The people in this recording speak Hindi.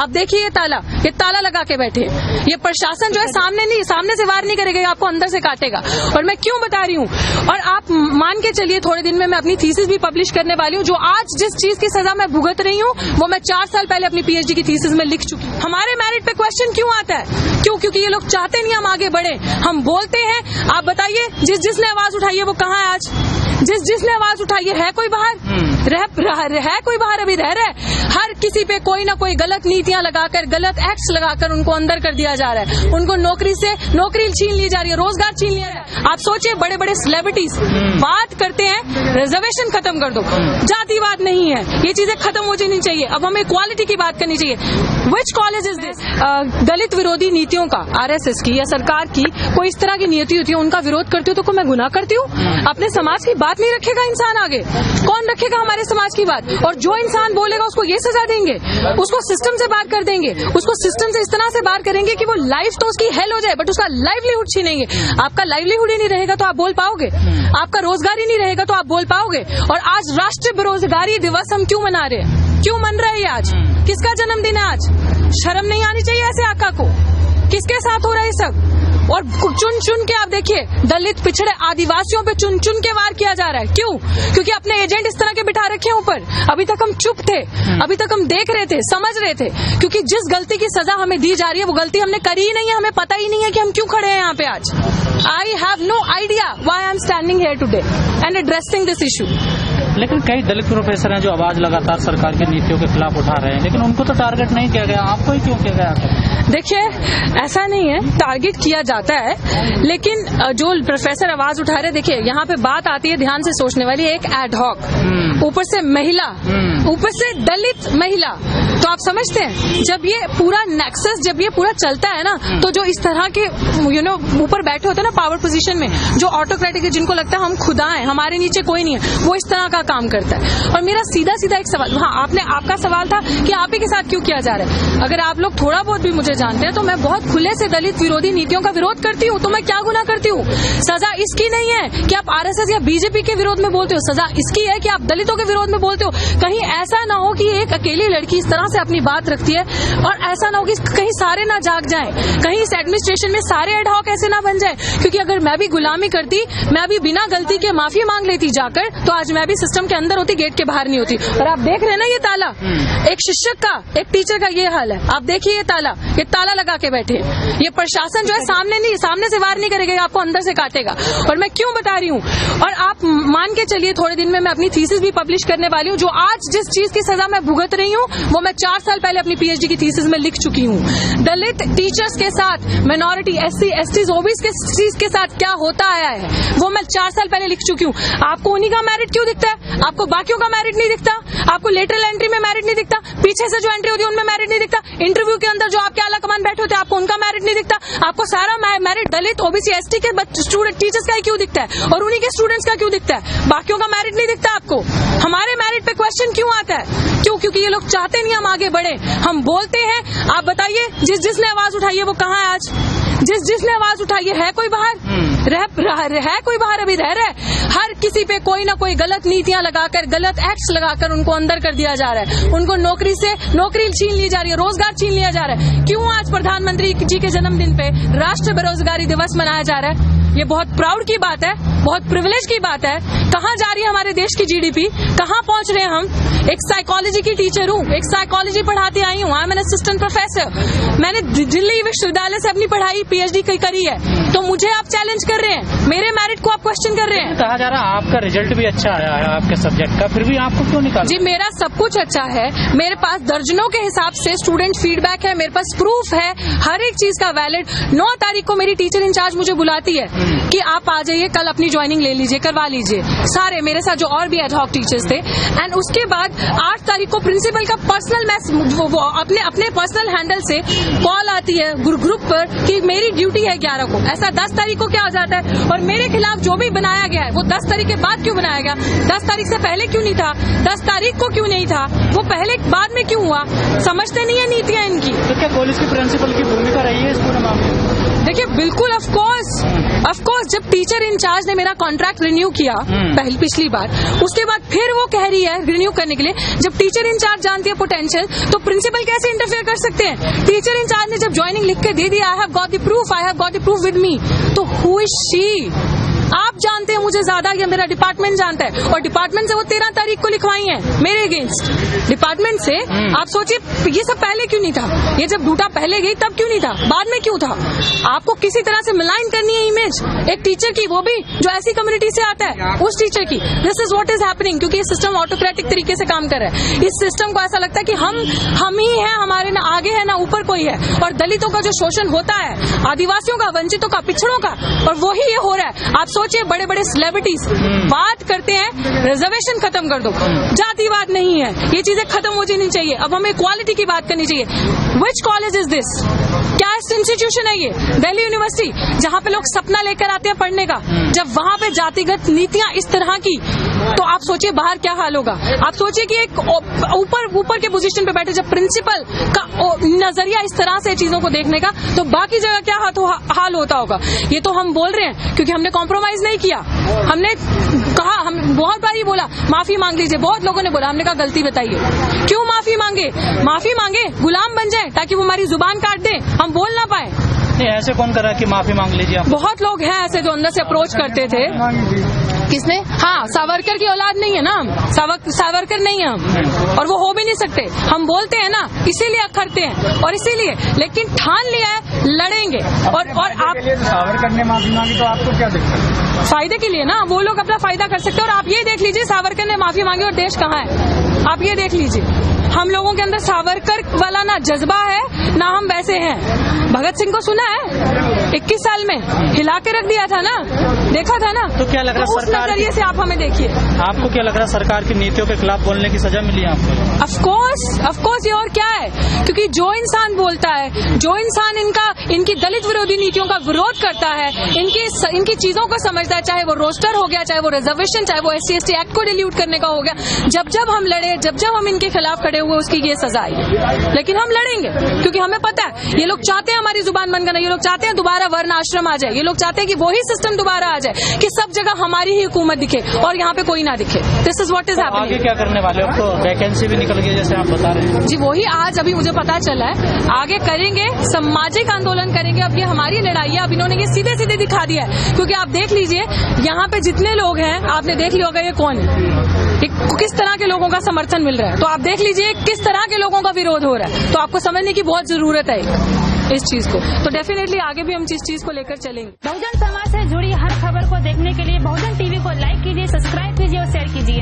आप देखिए ये ताला लगा के बैठे। ये प्रशासन जो है सामने से वार नहीं करेगा, आपको अंदर से काटेगा। और मैं क्यों बता रही हूँ, और आप मान के चलिए थोड़े दिन में मैं अपनी थीसिस भी पब्लिश करने वाली हूँ। जो आज जिस चीज की सजा मैं भुगत रही हूँ वो मैं 4 साल पहले अपनी पीएचडी की थीसिस में लिख चुकी हूँ। हमारे मेरिट पे क्वेश्चन क्यों आता है? क्योंकि ये लोग चाहते नहीं हम आगे बढ़े। हम बोलते हैं, आप बताइए जिसने आवाज उठाई है वो कहाँ है आज? जिसने आवाज उठाई है कोई बाहर? है कोई बाहर? अभी रह रहा है। हर किसी पे कोई ना कोई गलत नीतियां लगाकर, गलत एक्ट्स लगाकर उनको अंदर कर दिया जा रहा है। उनको नौकरी छीन ली जा रही है, रोजगार छीन लिया जा रहा है। आप सोचिए, बड़े बड़े सेलिब्रिटीज बात करते हैं रिजर्वेशन खत्म कर दो, जातिवाद नहीं है, ये चीजें खत्म हो जानी चाहिए, अब हमें इक्वालिटी की बात करनी चाहिए। Which college is this? दलित विरोधी नीतियों का, आरएसएस की या सरकार की कोई इस तरह की नीति होती है, उनका विरोध करती हूँ तो मैं गुनाह करती हूँ? अपने समाज की बात नहीं रखेगा इंसान आगे, कौन रखेगा हमारे समाज की बात? और जो इंसान बोलेगा उसको ये सजा देंगे, उसको सिस्टम से बाहर कर देंगे, उसको सिस्टम से इस तरह से बाहर करेंगे कि वो लाइफ तो उसकी हेल हो जाए, बट उसका लाइवलीहुड छीनेंगे। आपका लाइवलीहुड ही नहीं रहेगा तो आप बोल पाओगे? आपका रोजगार ही नहीं रहेगा तो आप बोल पाओगे? और आज राष्ट्रीय बेरोजगारी दिवस हम क्यों मना रहे हैं? क्यों मन रहे हैं आज? किसका जन्मदिन है आज? शर्म नहीं आनी चाहिए ऐसे आका को? किसके साथ हो रहा है ये सब? और चुन चुन के आप देखिए, दलित पिछड़े आदिवासियों पे चुन चुन के वार किया जा रहा है। क्यों? क्योंकि अपने एजेंट इस तरह के बिठा रखे हैं ऊपर। अभी तक हम चुप थे, अभी तक हम देख रहे थे, समझ रहे थे, क्योंकि जिस गलती की सजा हमें दी जा रही है वो गलती हमने करी ही नहीं है। हमें पता ही नहीं है कि हम क्यों खड़े हैं यहाँ पे आज। I have no idea why I am standing here today and addressing this issue. लेकिन कई दलित प्रोफेसर हैं जो आवाज लगातार सरकार की नीतियों के खिलाफ उठा रहे हैं, लेकिन उनको तो टारगेट नहीं किया गया, आपको ही क्यों किया गया? देखिए, ऐसा नहीं है, टारगेट किया जाता है, लेकिन जो प्रोफेसर आवाज उठा रहे, देखिए यहाँ पे बात आती है ध्यान से सोचने वाली, एक एडहॉक, ऊपर से महिला, ऊपर से दलित महिला। तो आप समझते हैं जब ये पूरा नेक्सस, जब ये पूरा चलता है ना, तो जो इस तरह के ऊपर बैठे होते हैं ना पावर पोजीशन में, जो ऑटोक्रेटिक है, जिनको लगता है हम खुदा हैं, हमारे नीचे कोई नहीं है, वो इस तरह का काम करता है। और मेरा सीधा सीधा एक सवाल, हाँ आपका सवाल था कि आप ही के साथ क्यों किया जा रहा है। अगर आप लोग थोड़ा बहुत भी मुझे जानते हैं तो मैं बहुत खुले से दलित विरोधी नीतियों का विरोध करती हूँ। तो मैं क्या गुनाह करती हूँ? सजा इसकी नहीं है कि आप आरएसएस या बीजेपी के विरोध में बोलते हो, सजा इसकी है कि आप दलितों के विरोध में बोलते हो। कहीं ऐसा ना हो कि एक अकेली लड़की इस तरह से अपनी बात रखती है, और ऐसा ना हो कि कहीं सारे ना जाग जाएं, कहीं इस एडमिनिस्ट्रेशन में सारे एडहॉक ऐसे ना बन जाए। क्योंकि अगर मैं भी गुलामी करती, मैं भी बिना गलती के माफी मांग लेती जाकर, तो आज मैं भी सिस्टम के अंदर होती, गेट के बाहर नहीं होती। और आप देख रहे हैं ना ये ताला, एक शिक्षक का, एक टीचर का ये हाल है। आप देखिए ये ताला लगा के बैठे। ये प्रशासन जो है सामने से वार नहीं करेगा, आपको अंदर से काटेगा। और मैं क्यों बता रही हूँ, और आप मान के चलिए थोड़े दिन में मैं अपनी थीसिस भी पब्लिश करने वाली हूँ। जो आज जिस चीज की सजा मैं भुगत रही हूँ वो मैं 4 साल पहले अपनी पीएचडी की थीसिस में लिख चुकी हूँ। दलित टीचर्स के साथ, माइनॉरिटी, एससी, एसटी, ओबीसी के साथ क्या होता आया है वो मैं 4 साल पहले लिख चुकी हूँ। आपको उन्हीं का मेरिट क्यों दिखता है? आपको बाकियों का मेरिट नहीं दिखता? आपको लेटरल एंट्री में मेरिट नहीं दिखता? पीछे से जो एंट्री होती है उनमें मेरिट नहीं दिखता? इंटरव्यू के अंदर जो आपके आला कमान बैठे होते हैं आपको उनका मेरिट नहीं दिखता? आपको सारा मेरिट दलित, ओबीसी, एसटी के स्टूडेंट टीचर्स का ही क्यों दिखता है, और उन्हीं के स्टूडेंट्स का क्यों दिखता है? बाकियों का मेरिट नहीं दिखता आपको? हमारे मेरिट पे क्वेश्चन क्यों आता है? क्योंकि ये लोग चाहते नहीं हम आगे बढ़े। हम बोलते हैं, आप बताइए जिसने आवाज उठाई है वो कहाँ है आज? जिसने आवाज उठाई है कोई बाहर? है कोई बाहर? अभी रह रहा है। हर किसी पे कोई ना कोई गलत नीतियां लगाकर, गलत एक्ट्स लगाकर उनको अंदर कर दिया जा रहा है। उनको नौकरी छीन ली जा रही है, रोजगार छीन लिया जा रहा है। क्यों आज प्रधानमंत्री जी के जन्मदिन पे राष्ट्रीय बेरोजगारी दिवस मनाया जा रहा है? ये बहुत प्राउड की बात है, बहुत प्रिविलेज की बात है। कहाँ जा रही है हमारे देश की जीडीपी? कहाँ पहुंच रहे हैं हम? एक साइकोलॉजी की टीचर हूँ, एक साइकोलॉजी पढ़ाती आई हूँ, I am an assistant professor. मैंने दिल्ली विश्वविद्यालय से अपनी पढ़ाई पीएचडी करी है, तो मुझे आप चैलेंज कर रहे हैं, मेरे मेरिट को आप क्वेश्चन कर रहे हैं। कहा जा रहा है आपका रिजल्ट भी अच्छा आया है आपके सब्जेक्ट का, फिर भी आपको क्यों निकाला? जी मेरा सब कुछ अच्छा है, मेरे पास दर्जनों के हिसाब से स्टूडेंट फीडबैक है, मेरे पास प्रूफ है हर एक चीज का वैलिड। 9 तारीख को मेरी टीचर इंचार्ज मुझे बुलाती है कि आप आ जाइए, कल अपनी ज्वाइनिंग ले लीजिए, करवा लीजिए, सारे मेरे साथ जो और भी एडहॉक टीचर्स थे। एंड उसके बाद 8 तारीख को प्रिंसिपल का पर्सनल अपने पर्सनल हैंडल से कॉल आती है ग्रुप पर कि मेरी ड्यूटी है 11 को। ऐसा 10 तारीख को क्या हो जाता है? और मेरे खिलाफ जो भी बनाया गया है वो 10 तारीख के बाद क्यों बनाया गया? 10 तारीख से पहले क्यों नहीं था? 10 तारीख को क्यों नहीं था? वो पहले बाद में क्यों हुआ? समझते नहीं है नीतियां इनकी। तो क्या पुलिस की प्रिंसिपल की भूमिका रही है इस पूरे मामले में? देखिए बिल्कुल ऑफ कोर्स जब टीचर इंचार्ज ने मेरा कॉन्ट्रैक्ट रिन्यू किया पिछली बार, उसके बाद फिर वो कह रही है रिन्यू करने के लिए। जब टीचर इंचार्ज जानती है पोटेंशियल, तो प्रिंसिपल कैसे इंटरफेयर कर सकते हैं? टीचर इंचार्ज ने जब ज्वाइनिंग लिख के दे दिया, I have got the proof with me, तो हु इज शी? आप जानते हैं मुझे ज्यादा या मेरा डिपार्टमेंट जानता है? और डिपार्टमेंट से वो 13 तारीख को लिखवाई है मेरे अगेंस्ट। डिपार्टमेंट से आप सोचिए ये सब पहले क्यों नहीं था? ये जब डूटा पहले गई तब क्यों नहीं था? बाद में क्यों था? आपको किसी तरह से मिलाइन करनी है इमेज एक टीचर की, वो भी जो ऐसी कम्युनिटी से आता है, उस टीचर की। This is what is happening, क्योंकि ये सिस्टम ऑटोक्रेटिक तरीके से काम कर रहा है। इस सिस्टम को ऐसा लगता है कि हम ही हैं, हमारे ना आगे है ना ऊपर कोई है। और दलितों का जो शोषण होता है, आदिवासियों का, वंचितों का, पिछड़ों का, और वही ये हो रहा है। आप सोचिए बड़े बड़े सेलिब्रिटीज बात करते हैं रिजर्वेशन खत्म कर दो, जातिवाद नहीं है, ये चीजें खत्म हो जानी चाहिए, अब हमें इक्वालिटी की बात करनी चाहिए। Which college is this? क्या इंस्टीट्यूशन है ये? दिल्ली यूनिवर्सिटी, जहाँ पे लोग सपना लेकर आते हैं पढ़ने का, जब वहाँ पे जातिगत नीतियां इस तरह की, तो आप सोचिए बाहर क्या हाल होगा। आप सोचिए कि एक ऊपर के पोजीशन पे बैठे जब प्रिंसिपल का नजरिया इस तरह से चीजों को देखने का, तो बाकी जगह क्या हाल होता होगा। ये तो हम बोल रहे हैं क्योंकि हमने कॉम्प्रोमाइज नहीं किया। हमने कहा, हम बहुत बार ही बोला माफी मांग लीजिए, बहुत लोगों ने बोला, हमने कहा गलती बताइए, क्यों माफी मांगे, गुलाम बन जाए ताकि वो हमारी जुबान काट दे, हम बोल ना पाए। ऐसे कौन कर रहा है कि माफी मांग लीजिए आप? बहुत लोग हैं ऐसे जो अंदर से अप्रोच करते थे। किसने? हाँ, सावरकर की औलाद नहीं है ना हम, सावरकर नहीं है हम, और वो हो भी नहीं सकते। हम बोलते हैं ना, इसीलिए अखरते हैं, और इसीलिए, लेकिन ठान लिया है लड़ेंगे। और आप सावरकर ने माफी मांगी तो आपको क्या दिक्कत है? फायदे के लिए ना, वो लोग अपना फायदा कर सकते हैं। और आप ये देख लीजिए सावरकर ने माफी मांगी और देश कहाँ है, आप ये देख लीजिए। हम लोगों के अंदर सावरकर वाला ना जज्बा है ना हम वैसे हैं। भगत सिंह को सुना है 21 साल में हिला के रख दिया था ना, देखा था ना। तो क्या लग रहा है सरकार उस नजरिए से आप हमें देखिए। आपको क्या लग रहा है सरकार की नीतियों के खिलाफ बोलने की सजा मिली है आपको? ऑफ कोर्स ये और क्या है, क्योंकि जो इंसान बोलता है, जो इंसान इनकी दलित विरोधी नीतियों का विरोध करता है, इनकी चीजों को समझता है, चाहे वो रोस्टर हो गया, चाहे वो रिजर्वेशन, चाहे वो SC/ST एक्ट को डिलीट करने का हो गया, जब हम लड़े, जब हम इनके खिलाफ खड़े हुए, उसकी ये सजा आई। लेकिन हम लड़ेंगे क्योंकि हमें पता है ये लोग चाहते हैं हमारी जुबान बंद करना, ये लोग चाहते हैं दोबारा वर्ण आश्रम आ जाए, ये लोग चाहते हैं कि वही सिस्टम दोबारा आ जाए कि सब जगह हमारी ही हुकूमत दिखे और यहाँ पे कोई ना दिखे। This is what is happening. आगे क्या करने वाले हो? तो वैकेंसी भी निकल गई जैसे आप बता रहे हैं। जी वही आज अभी मुझे पता चला है, आगे करेंगे, सामाजिक आंदोलन करेंगे। अब ये हमारी लड़ाई है, अब इन्होंने ये सीधे सीधे दिखा दिया है। क्योंकि आप देख लीजिए यहाँ पे जितने लोग हैं, आपने देख लिया होगा ये कौन है, किस तरह के लोगों का समर्थन मिल रहा है, तो आप देख लीजिए किस तरह के लोगों का विरोध हो रहा है। तो आपको समझने की बहुत जरूरत है इस चीज को। तो डेफिनेटली आगे भी हम इस चीज को लेकर चलेंगे। बहुजन समाज से जुड़ी हर खबर को देखने के लिए बहुजन टीवी को लाइक कीजिए, सब्सक्राइब कीजिए और शेयर कीजिए।